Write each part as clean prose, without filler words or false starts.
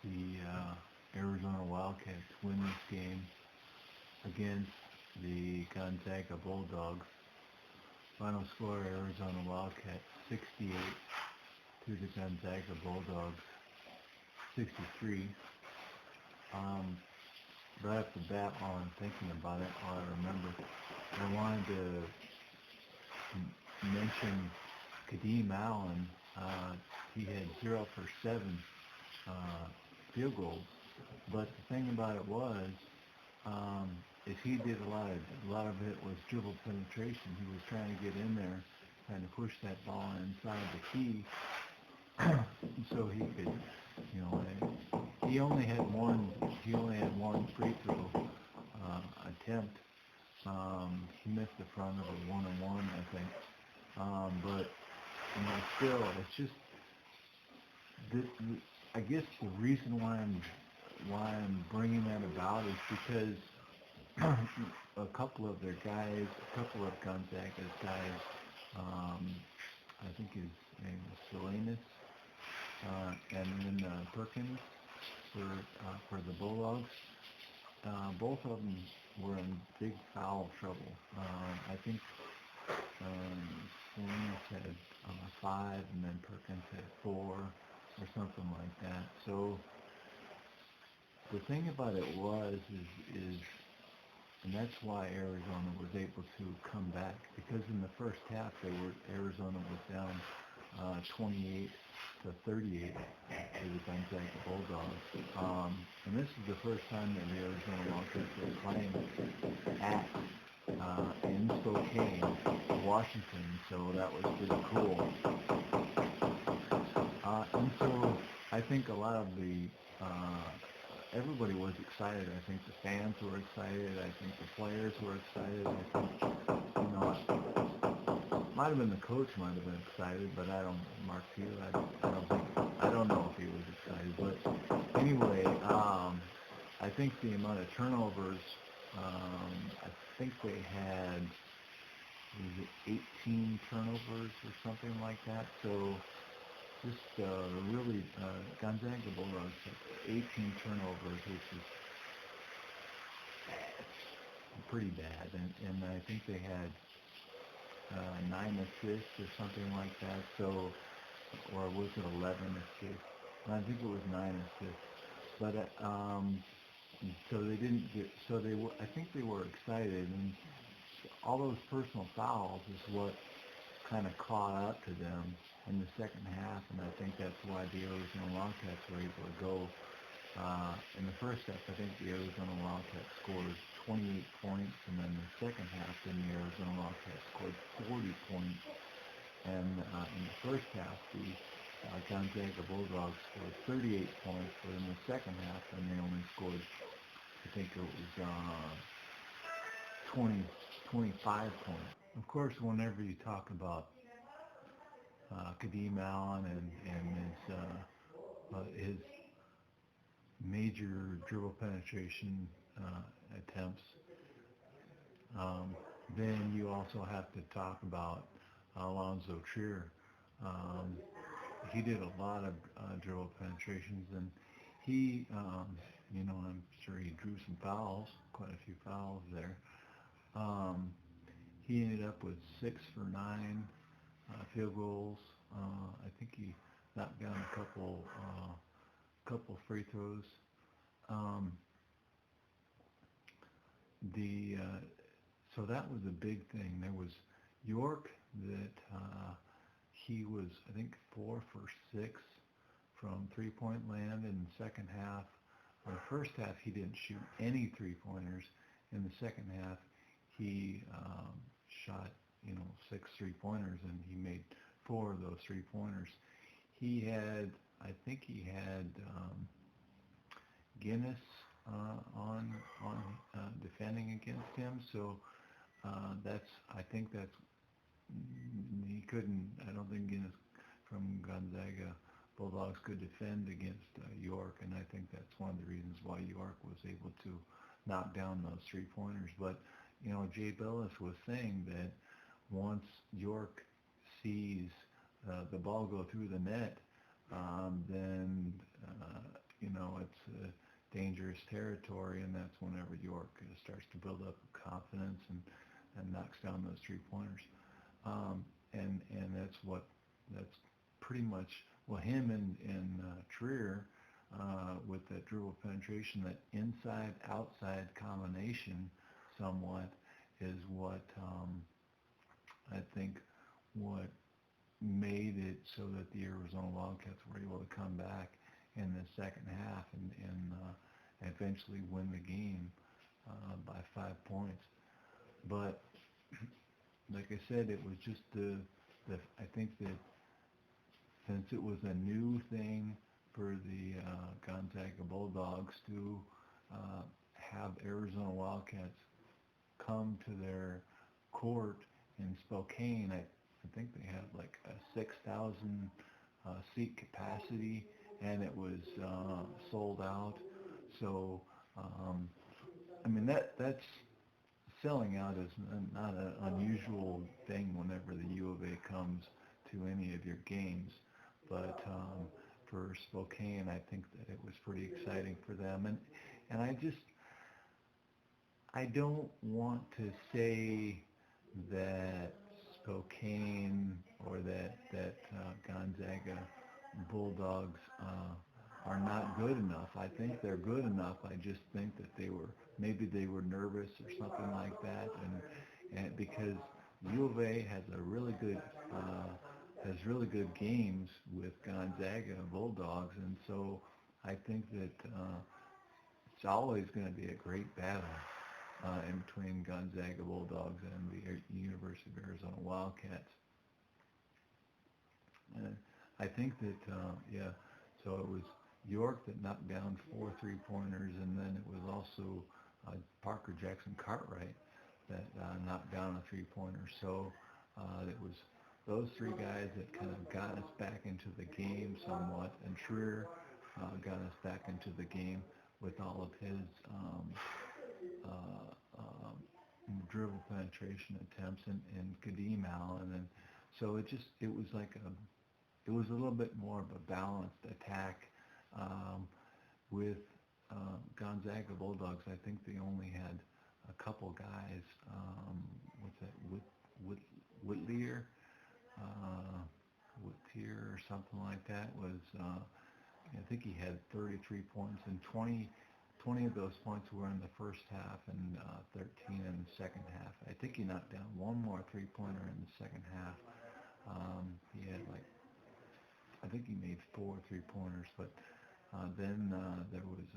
the Arizona Wildcats win this game against the Gonzaga Bulldogs. Final score, Arizona Wildcats 68 to the Gonzaga Bulldogs 63. Right off the bat, while I'm thinking about it, while I remember, I wanted to mention Kadeem Allen. He had 0 for 7 field goals, but the thing about it was, is he did a lot of it was dribble penetration. He was trying to get in there, trying to push that ball inside the key, so he could, he only had one free throw attempt. He missed the front of a 1-on-1, I think. But still, it's just I guess the reason why I'm bringing that about is because a couple of their guys, a couple of Gonzaga's guys, I think his name is Salinas, and then Perkins for the Bulldogs. Both of them were in big foul trouble. I think Salinas had 5, and then Perkins had 4, or something like that. So the thing about it is, and that's why Arizona was able to come back, because in the first half Arizona was down 28 to 38 to the Gonzaga Bulldogs, and this is the first time that the Arizona Wildcats were playing at in Spokane, Washington. So that was pretty cool. And so I think a lot of everybody was excited. I think the fans were excited. I think the players were excited. I think, might have been the coach might have been excited, but Mark Few, I don't know if he was excited. But anyway, I think the amount of turnovers, I think they had, 18 turnovers or something like that. So just really, Gonzaga Bulldogs had 18 turnovers, which is pretty bad. And I think they had 9 assists or something like that. So, or was it 11 assists? I think it was 9 assists. But so they didn't get. So they were. I think they were excited, and all those personal fouls is what kind of caught up to them in the second half, and I think that's why the Arizona Wildcats were able to go. In the first half, I think the Arizona Wildcats scored 28 points, and then the second half, then the Arizona Wildcats scored 40 points. And in the first half, the Gonzaga Bulldogs scored 38 points, but in the second half, then they only scored, I think it was 25 points. Of course, whenever you talk about Kadeem Allen and his major dribble penetration attempts, then you also have to talk about Alonzo Trier. He did a lot of dribble penetrations, and he, I'm sure he drew some fouls, quite a few fouls there. He ended up with 6 for 9 field goals. I think he knocked down a couple free throws. So that was a big thing. There was York that he was, I think, 4 for 6 from three-point land in the second half. In the first half, he didn't shoot any three-pointers. In the second half, he shot, 6 three-pointers, and he made 4 of those three-pointers. He had, I think he had Guinness on defending against him. So I think he couldn't. I don't think Guinness from Gonzaga Bulldogs could defend against York, and I think that's one of the reasons why York was able to knock down those three-pointers. But Jay Billis was saying that once York sees the ball go through the net, then it's dangerous territory, and that's whenever York starts to build up confidence and knocks down those 3-pointers. And that's pretty much, well, him and Trier, with that dribble penetration, that inside-outside combination somewhat is what I think what made it so that the Arizona Wildcats were able to come back in the second half and eventually win the game by 5 points. But like I said, it was just I think that since it was a new thing for the Gonzaga Bulldogs to have Arizona Wildcats come to their court in Spokane, I think they had like a 6,000 seat capacity, and it was sold out. So I mean that's selling out is not an unusual thing whenever the U of A comes to any of your games, but for Spokane, I think that it was pretty exciting for them, and I don't want to say that Spokane or that Gonzaga Bulldogs are not good enough. I think they're good enough. I just think that maybe they were nervous or something like that, and because U of A has really good games with Gonzaga Bulldogs, and so I think that it's always going to be a great battle in between Gonzaga Bulldogs and the University of Arizona Wildcats. I think that so it was York that knocked down 4 3-pointers, and then it was also Parker Jackson-Cartwright that knocked down a 3-pointer. So it was those 3 guys that kind of got us back into the game somewhat, and Trier got us back into the game with all of his dribble penetration attempts and Kadeem Allen, and so it was a little bit more of a balanced attack with Gonzaga Bulldogs. I think they only had a couple guys. What's that? Whittier or something like that was. I think he had 33 points, and 20 of those points were in the first half and 13 in the second half. I think he knocked down one more 3-pointer in the second half. He had I think he made 4 3-pointers, but then there was it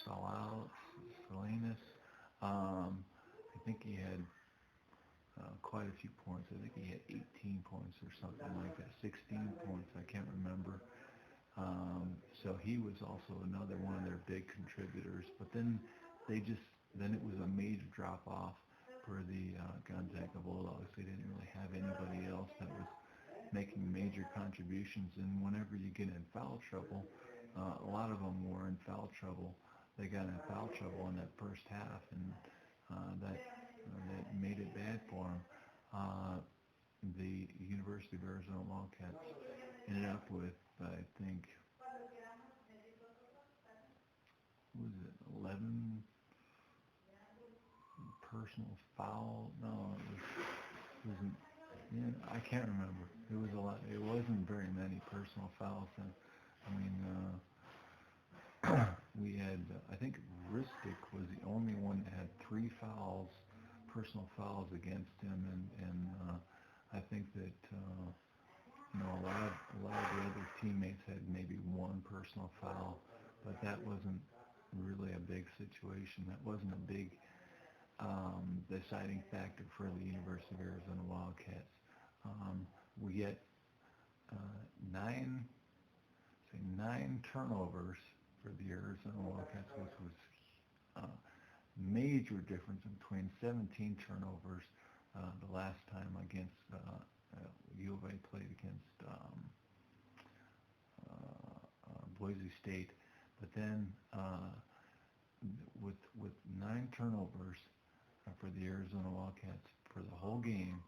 Salinas? I think he had quite a few points. I think he had 18 points or something like that, 16 points. I can't remember. So he was also another one of their big contributors. But then it was a major drop off for the Gonzaga Bulldogs. They didn't really have anybody else that was making major contributions. And whenever you get in foul trouble, a lot of them were in foul trouble. They got in foul trouble in that first half, and that made it bad for them. The University of Arizona Wildcats ended up with, I think, what was it, 11 personal foul? No, it wasn't. Yeah, I can't remember. It was a lot. It wasn't very many personal fouls. And I mean, we had. I think Ristic was the only one that had 3 fouls, personal fouls against him, and I think that a lot of the other teammates had maybe 1 personal foul, but that wasn't really a big situation. That wasn't a big deciding factor for the University of Arizona Wildcats. We get 9 turnovers for the Arizona Wildcats, which was major difference between 17 turnovers the last time against U of A played against Boise State. But then with 9 turnovers for the Arizona Wildcats for the whole game,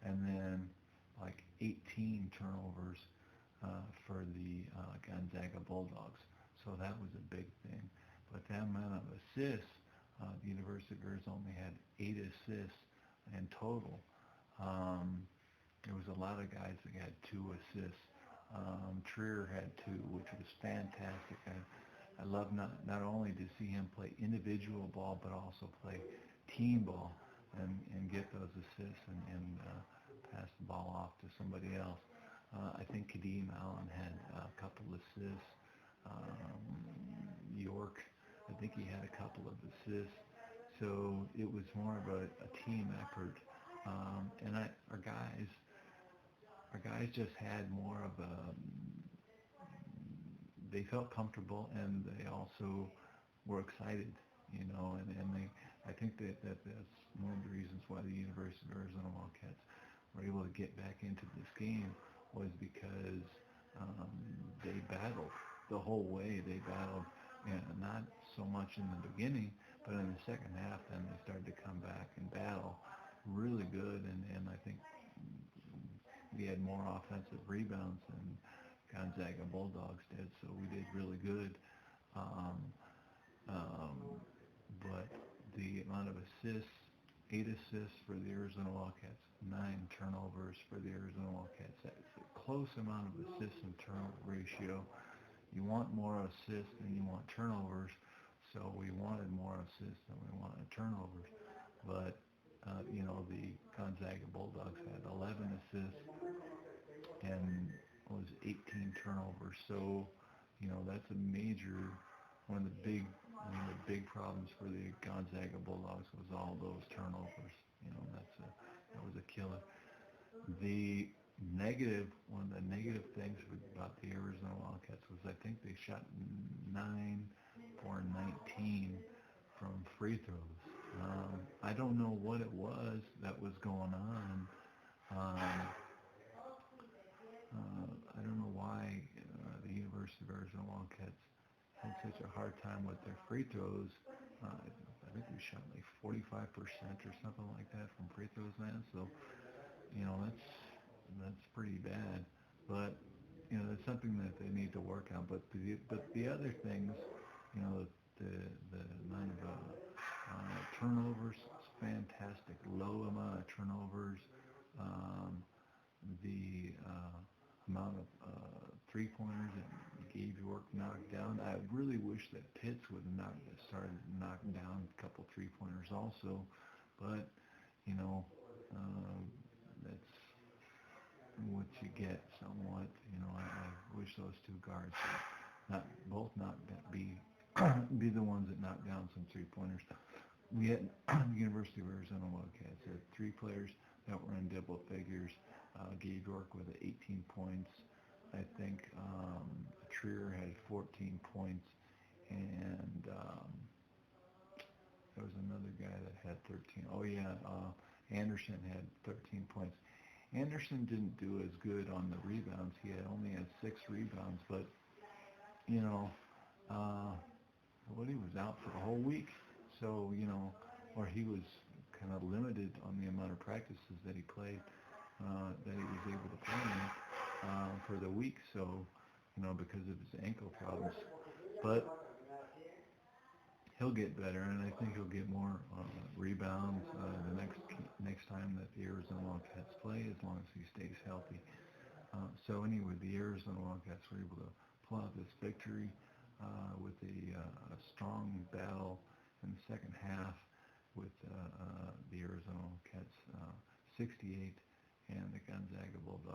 and then like 18 turnovers Gonzaga Bulldogs. So that was a big thing. But that amount of assists, the University of Arizona only had 8 assists in total. There was a lot of guys that had 2 assists. Trier had 2, which was fantastic. I love not only to see him play individual ball, but also play team ball and get those assists and pass the ball off to somebody else. I think Kadeem Allen had a couple assists. York, I think he had a couple of assists. So it was more of a team effort. And our guys just had more of a, they felt comfortable and they also were excited, and I think that that's one of the reasons why the University of Arizona Wildcats were able to get back into this game was because they battled the whole way. They battled, not so much in the beginning, but in the second half, then they started to come back and battle really good, and I think we had more offensive rebounds than Gonzaga Bulldogs did, so we did really good. But the amount of assists, 8 assists for the Arizona Wildcats, 9 turnovers for the Arizona Wildcats. That's a close amount of assists and turnover ratio. You want more assists than you want turnovers, so we wanted more assists than we wanted turnovers. But the Gonzaga Bulldogs had 11 assists and was 18 turnovers. So, that's a major, one of the big problems for the Gonzaga Bulldogs was all those turnovers. That was a killer. One of the negative things about the Arizona Wildcats was I think they shot 9 for 19 from free throws. I don't know what it was that was going on. I don't know why the University of Arizona Wildcats had such a hard time with their free throws. I think we shot like 45% or something like that from free throws, man. So, that's pretty bad. But that's something that they need to work on. But the other things, the amount of turnovers, it's fantastic. Low amount of turnovers. The amount of three-pointers that Gabe York knocked down. I really wish that Pitts would have started knocking down a couple three-pointers also. But, that's what you get somewhat. I wish those two guards be the ones that knock down some three-pointers. We had the University of Arizona Wildcats had 3 players that were in double figures. Gabe York with 18 points. I think Trier had 14 points, and there was another guy that had 13. Oh yeah, Anderson had 13 points. Anderson didn't do as good on the rebounds. He only had 6 rebounds, but he was out for a whole week, so or he was kind of limited on the amount of practices that he played, that he was able to play in for the week. So because of his ankle problems, but he'll get better, and I think he'll get more rebounds the next time that the Arizona Wildcats play, as long as he stays healthy. So anyway, the Arizona Wildcats were able to pull out this victory with a strong battle in the second half with the Arizona Wildcats 68 and the Gonzaga Bulldogs